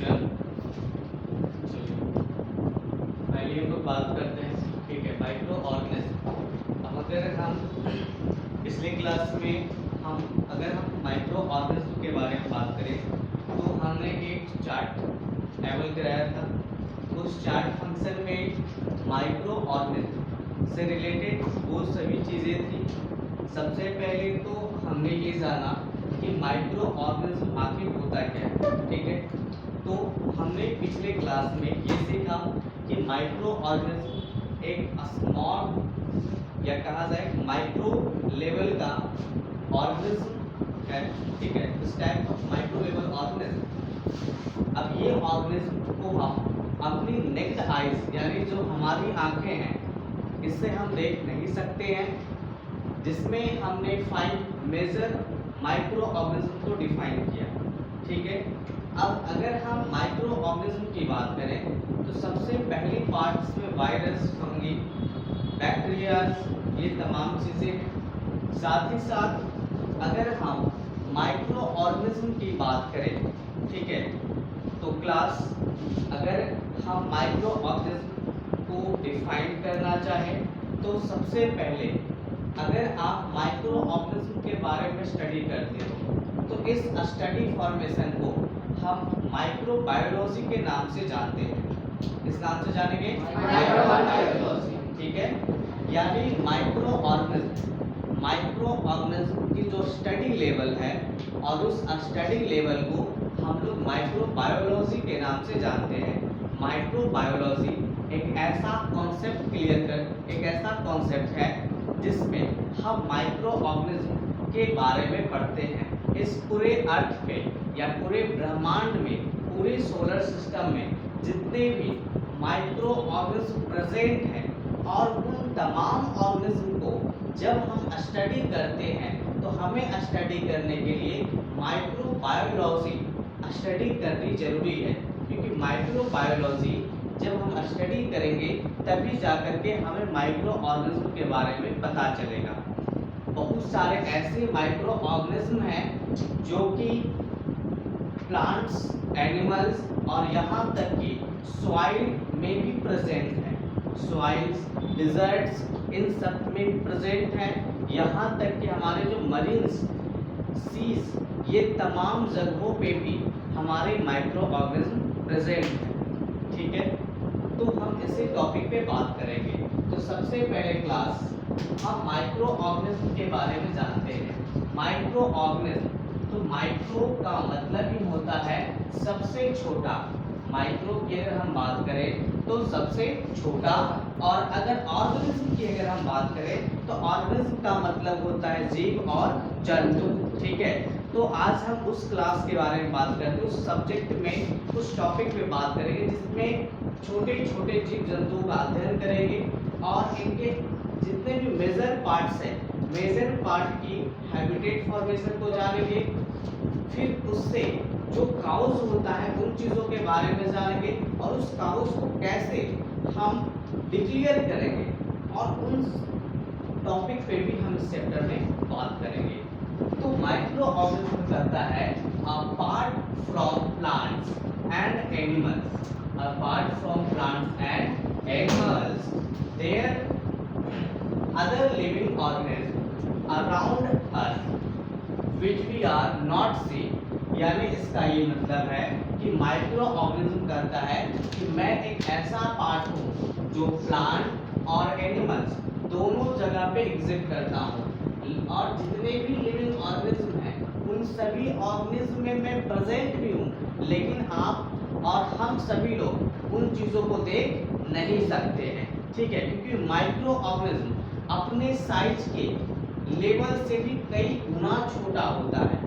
Question. पहले हम लोग बात करते हैं, ठीक है, माइक्रो ऑर्गेनिज्म। अब अगर हम पिछले क्लास में अगर हम माइक्रो ऑर्गेनिज्म के बारे में बात करें तो हमने एक चार्ट टेबल कराया था। उस चार्ट फंक्शन में माइक्रो ऑर्गेनिज्म से रिलेटेड वो सभी चीज़ें थी। सबसे पहले तो हमने ये जाना कि माइक्रो ऑर्गेनिज्म आखिर होता क्या है, ठीक है। तो हमने पिछले क्लास में ये सीखा कि माइक्रो ऑर्गेनिज्म एक स्मॉल या कहा जाए माइक्रो लेवल का ऑर्गेनिज्म है, ठीक है। इस type of micro level organism. अब ये ऑर्गेनिज्म को हम अपनी नेक्ड आइज यानी जो हमारी आंखें हैं इससे हम देख नहीं सकते हैं, जिसमें हमने 5 मेजर माइक्रो ऑर्गेनिज्म को डिफाइन किया, ठीक है। अब अगर हम माइक्रो ऑर्गेनिज्म की बात करें तो सबसे पहली पार्ट में वायरस, फंगी, बैक्टीरिया, ये तमाम चीज़ें हैं। साथ ही साथ अगर हम माइक्रो ऑर्गेनिज्म की बात करें, ठीक है, तो क्लास अगर हम माइक्रो ऑर्गेनिज्म को डिफाइन करना चाहें तो सबसे पहले अगर आप माइक्रो ऑर्गेनिज्म के बारे में स्टडी करते हो तो इस स्टडी फॉर्मेशन को हम माइक्रोबायोलॉजी के नाम से जानते हैं। इस नाम से जानेंगे माइक्रोबायोलॉजी, ठीक है। यानी माइक्रो ऑर्गेनिज्म की जो स्टडी लेवल है और उस स्टडी लेवल को हम लोग माइक्रोबायोलॉजी के नाम से जानते हैं। माइक्रोबायोलॉजी एक ऐसा कॉन्सेप्ट है जिसमें हम माइक्रो ऑर्गेनिज्म के बारे में पढ़ते हैं। इस पूरे अर्थ पे या पूरे ब्रह्मांड में, पूरे सोलर सिस्टम में जितने भी माइक्रो ऑर्गेनिज्म प्रेजेंट हैं और उन तमाम ऑर्गेनिज्म को जब हम स्टडी करते हैं तो हमें स्टडी करने के लिए माइक्रोबायोलॉजी स्टडी करनी जरूरी है, क्योंकि माइक्रोबायोलॉजी जब हम स्टडी करेंगे तभी जाकर के हमें माइक्रो ऑर्गेनिज्म के बारे में पता चलेगा। बहुत सारे ऐसे माइक्रो ऑर्गेनिज्म हैं जो कि प्लांट्स, एनिमल्स और यहाँ तक कि सॉइल में भी प्रेजेंट हैं। सॉइल्स, डिजर्ट्स, इन सब में प्रेजेंट हैं। यहाँ तक कि हमारे जो मरीन्स, सीज, ये तमाम जगहों पे भी हमारे माइक्रो ऑर्गेनिज्म प्रेजेंट हैं, ठीक है। तो हम इसी टॉपिक पे बात करेंगे। तो सबसे पहले क्लास हम माइक्रो ऑर्गेनिज्म के बारे में जानते हैं। माइक्रो ऑर्गेनिज्म, तो माइक्रो का मतलब ही होता है सबसे छोटा। माइक्रो की अगर हम बात करें तो सबसे छोटा, और अगर ऑर्गेनिज्म की अगर हम बात करें तो ऑर्गेनिज्म का मतलब होता है जीव और जंतु, ठीक है। तो आज हम उस क्लास के बारे में बात करते हैं, उस सब्जेक्ट में, उस टॉपिक में बात करेंगे जिसमें छोटे छोटे जीव जंतुओं का अध्ययन करेंगे और इनके जितने भी मेजर पार्ट्स हैं, मेजर पार्ट की हैबिटेट फॉर्मेशन को जानेंगे। फिर उससे जो काउज होता है उन चीज़ों के बारे में जानेंगे और उस काउज को कैसे हम डिक्लेयर करेंगे, और उन टॉपिक पे भी हम इस चैप्टर में बात करेंगे। तो माइक्रो ऑर्गेनिज्म करता है apart from plants and animals, apart from plants and animals there other living organisms around us which we are not seeing। यानी इसका ये मतलब है कि माइक्रो ऑर्गेनिज्म करता है कि मैं एक ऐसा पार्ट हूँ जो प्लांट और एनिमल्स दोनों जगह पे एग्जिस्ट करता हूँ, और जितने भी लिविंग ऑर्गेनिज्म हैं उन सभी ऑर्गेनिज्म में मैं प्रेजेंट भी हूँ, लेकिन आप और हम सभी लोग उन चीज़ों को देख नहीं सकते हैं, ठीक है। क्योंकि माइक्रो ऑर्गेनिज्म अपने साइज के लेवल से भी कई गुना छोटा होता है,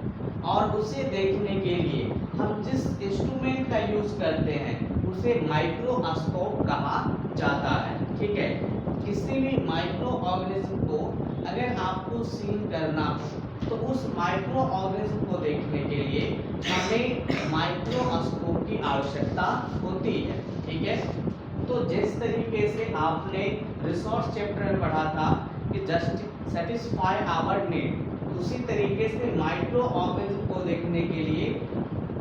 और उसे देखने के लिए हम जिस इंस्ट्रूमेंट का यूज करते हैं उसे माइक्रोस्कोप कहा जाता है, ठीक है। किसी भी माइक्रो ऑर्गेनिज्म को अगर आपको सीन करना हो तो उस माइक्रो ऑर्गेनिज्म को देखने के लिए हमें माइक्रोस्कोप की आवश्यकता होती है, ठीक है। तो जिस तरीके से आपने रिसोर्स चैप्टर में पढ़ा था कि जस्ट सेटिस्फाई आवर नीड, उसी तरीके से माइक्रो ऑर्गेनिज्म को देखने के लिए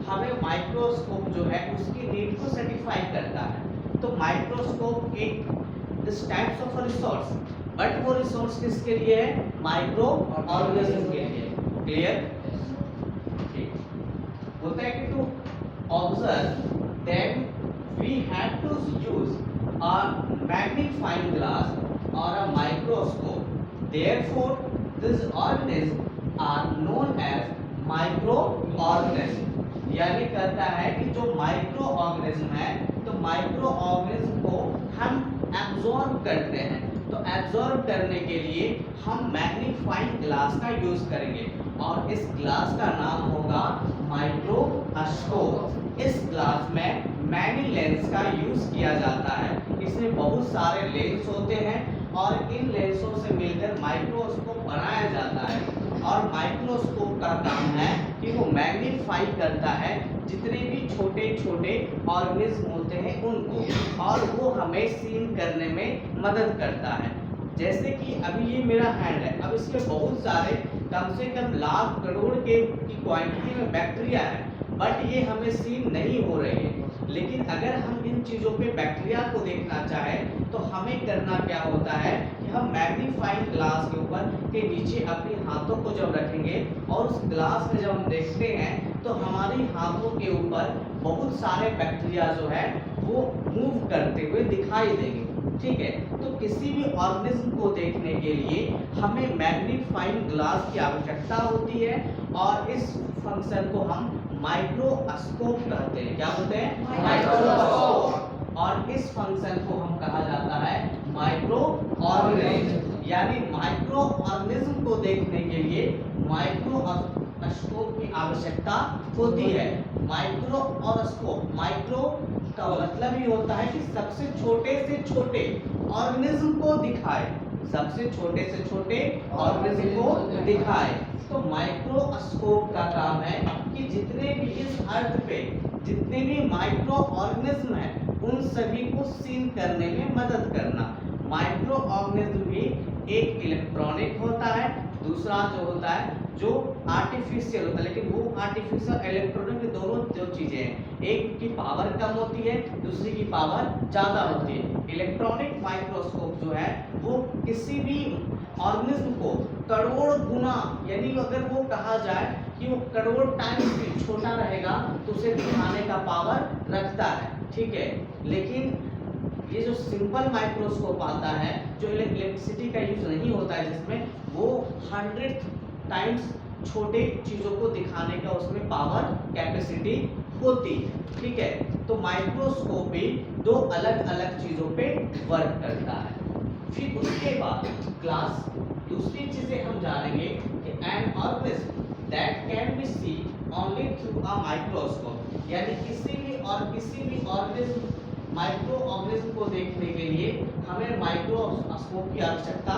हमें माइक्रोस्कोप जो है उसकी नीड को सेटिस्फाई करता है। तो माइक्रोस्कोप एक इस टाइप्स ऑफ रिसोर्स, बट वो रिसोर्स किसके लिए है? माइक्रो ऑर्गेनिज्म के लिए। क्लियर? ठीक। होता है कि to observe that we have to use a magnifying glass or a microscope. Therefore, these organisms are known as microorganisms. यानी कहता है कि जो माइक्रो ऑर्गेनिज्म है, तो माइक्रो ऑर्गेनिज्म को हम एब्जॉर्ब करते हैं। तो एब्जॉर्ब करने के लिए हम मैग्नीफाइंग ग्लास का यूज करेंगे और इस ग्लास का नाम होगा माइक्रोस्कोप। इस ग्लास में मैनी लेंस का यूज किया जाता है। इसमें बहुत सारे लेंस होते हैं और इन लेंसों से मिलकर माइक्रोस्कोप बनाया जाता है। और माइक्रोस्कोप का काम है कि वो मैग्नीफाई करता है जितने भी छोटे छोटे ऑर्गेनिज्म होते हैं उनको, और वो हमें सीन करने में मदद करता है। जैसे कि अभी ये मेरा हैंड है, अब इसमें बहुत सारे कम से कम लाख करोड़ की क्वांटिटी में बैक्टीरिया है, बट ये हमें सीन नहीं हो रहे हैं। लेकिन अगर हम इन चीज़ों पे बैक्टीरिया को देखना चाहें तो हमें करना क्या होता है कि हम मैग्नीफाइंग ग्लास के ऊपर के नीचे अपने हाथों को जब रखेंगे और उस ग्लास में जब हम देखते हैं तो हमारी हाथों के ऊपर बहुत सारे बैक्टीरिया जो है वो मूव करते हुए दिखाई देंगे। ठीक है, तो किसी भी ऑर्गेनिज्म को देखने के लिए हमें मैग्नीफाइंग ग्लास की आवश्यकता होती है और इस फंक्शन को हम माइक्रोस्कोप कहते हैं। क्या बोलते हैं? माइक्रोस्कोप। और इस फंक्शन को हम कहा जाता है माइक्रो ऑर्गेनिज्म। यानी माइक्रो ऑर्गेनिज्म को देखने के लिए माइक्रोस्कोप की आवश्यकता होती है। माइक्रो और स्कोप, माइक्रो का मतलब ही होता है कि सबसे छोटे से छोटे ऑर्गेनिज्म को दिखाए, सबसे छोटे से छोटे ऑर्गेनिज्म को दिखाए। तो माइक्रोस्कोप का काम है कि जितने भी इस अर्थ पे जितने भी माइक्रो ऑर्गेनिज्म हैं उन सभी को सीन करने में मदद करना। माइक्रो ऑर्गेनिज्म भी एक इलेक्ट्रॉनिक होता है, दूसरा जो होता है जो आर्टिफिशियल होता है, लेकिन वो आर्टिफिशियल इलेक्ट्रॉनिक की दोनों जो चीजें हैं, एक की पावर कम होती है, दूसरी की पावर ज़्यादा होती है। इलेक्ट्रॉनिक माइक्रोस्कोप जो है वो किसी भी ऑर्गेनिज्म को करोड़ गुना, यानी अगर वो कहा जाए कि वो करोड़ टाइम्स भी छोटा रहेगा तो उसे दिखाने का पावर रखता है। ठीक है, लेकिन ये जो सिंपल माइक्रोस्कोप आता है जो इलेक्ट्रिसिटी का यूज नहीं होता है, जिसमें वो 100 टाइम्स छोटे चीज़ों को दिखाने का उसमें पावर कैपेसिटी होती है। ठीक है, तो माइक्रोस्कोप भी दो अलग अलग चीज़ों पे वर्क करता है। फिर उसके बाद क्लास दूसरी चीज़ें हम जानेंगे कि an organism that can be see only through a microscope. यानी किसी भी ऑर्गेनिज्म माइक्रो ऑर्गेनिज्म को देखने के लिए हमें माइक्रोस्कोप की आवश्यकता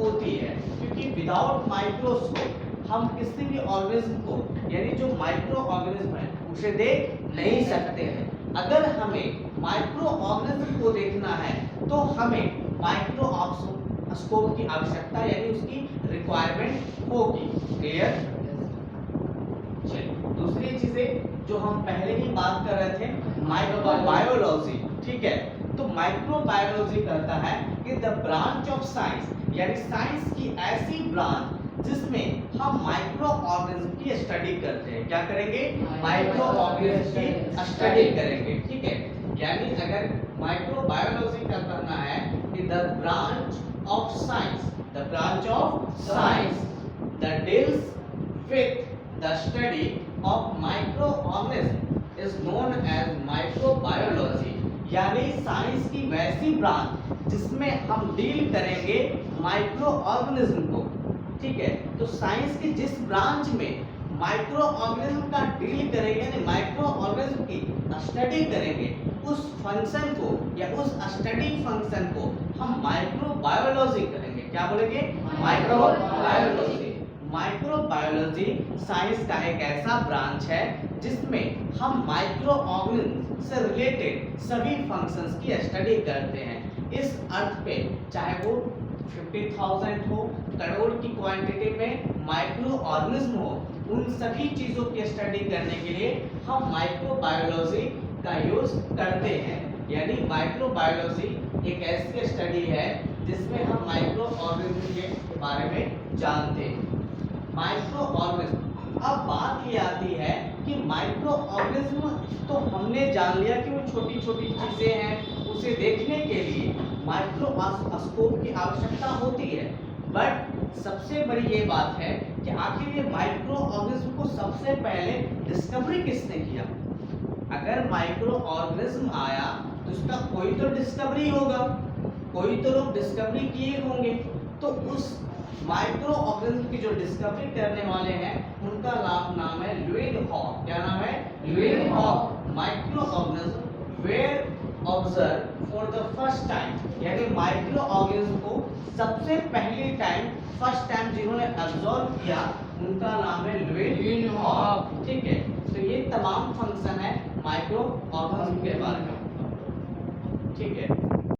होती है, क्योंकि विदाउट माइक्रोस्कोप हम किसी भी ऑर्गेनिज्म को, यानी जो माइक्रो ऑर्गेनिज्म है उसे देख नहीं सकते हैं। अगर हमें माइक्रो ऑर्गेनिज्म को देखना है तो हमें माइक्रोस्कोप की आवश्यकता यानी उसकी रिक्वायरमेंट होगी। क्लियर? चलिए, दूसरी चीजें जो हम पहले ही बात कर रहे थे, माइक्रोबायोलॉजी। ठीक है, तो माइक्रोबायोलॉजी कहता है कि द ब्रांच ऑफ साइंस, यानी साइंस की ऐसी ब्रांच जिसमें हम माइक्रो ऑर्गेनिज्म की स्टडी करते हैं। क्या करेंगे? माइक्रो ऑर्गेनिज्म की स्टडी करेंगे। ठीक है, यानी अगर माइक्रोबायोलॉजी का कहना है कि the branch of science that deals with the study of micro organism is known as microbiology. यानी साइंस की वैसी ब्रांच जिसमें हम डील करेंगे माइक्रो ऑर्गेनिज्म को। ठीक है, तो साइंस की जिस ब्रांच में माइक्रो ऑर्गेनिज्म का डील करेंगे, यानी माइक्रो ऑर्गेनिज्म की स्टडी करेंगे, उस फंक्शन को या उस स्टडी फंक्शन को हम माइक्रोबायोलॉजी करेंगे। क्या बोलेंगे? माइक्रोबायोलॉजी। माइक्रोबायोलॉजी साइंस का एक ऐसा ब्रांच है जिसमें हम माइक्रो ऑर्गेनिज्म से रिलेटेड सभी फंक्शंस की स्टडी करते हैं। इस अर्थ पे चाहे वो 50,000 हो, करोड़ की क्वांटिटी में माइक्रो ऑर्गेनिज्म हो, उन सभी चीजों की स्टडी करने के लिए हम माइक्रोबायोलॉजी का यूज करते हैं। यानी माइक्रोबायोलॉजी एक ऐसी स्टडी है जिसमें हम माइक्रो ऑर्गेनिज्म के बारे में जानते हैं। माइक्रो ऑर्गेनिज्म, अब बात ये आती है कि माइक्रो ऑर्गेनिज्म तो हमने जान लिया कि वो छोटी छोटी चीजें हैं, उसे देखने के लिए माइक्रोस्कोप की आवश्यकता होती है। बट सबसे बड़ी ये बात है कि आखिर ये माइक्रो ऑर्गेनिज्म को सबसे पहले डिस्कवरी किसने किया। अगर माइक्रो ऑर्गेनिज्म आया तो उसका कोई तो डिस्कवरी होगा, कोई तो लोग डिस्कवरी किए होंगे। तो उस माइक्रो ऑर्गेनिज्म की जो डिस्कवरी करने वाले हैं उनका नाम है ल्यूवेनहॉक। क्या नाम है? Leeuwenhoek. Micro organism were observe for the first time, यानी माइक्रो ऑर्गेनिज्म को सबसे पहली टाइम फर्स्ट टाइम जिन्होंने ऑब्जर्व किया उनका नाम है ल्यूवेनहॉक। ठीक है, तो ये तमाम फंक्शन है माइक्रो ऑर्गेनिज्म के बारे में। ठीक है।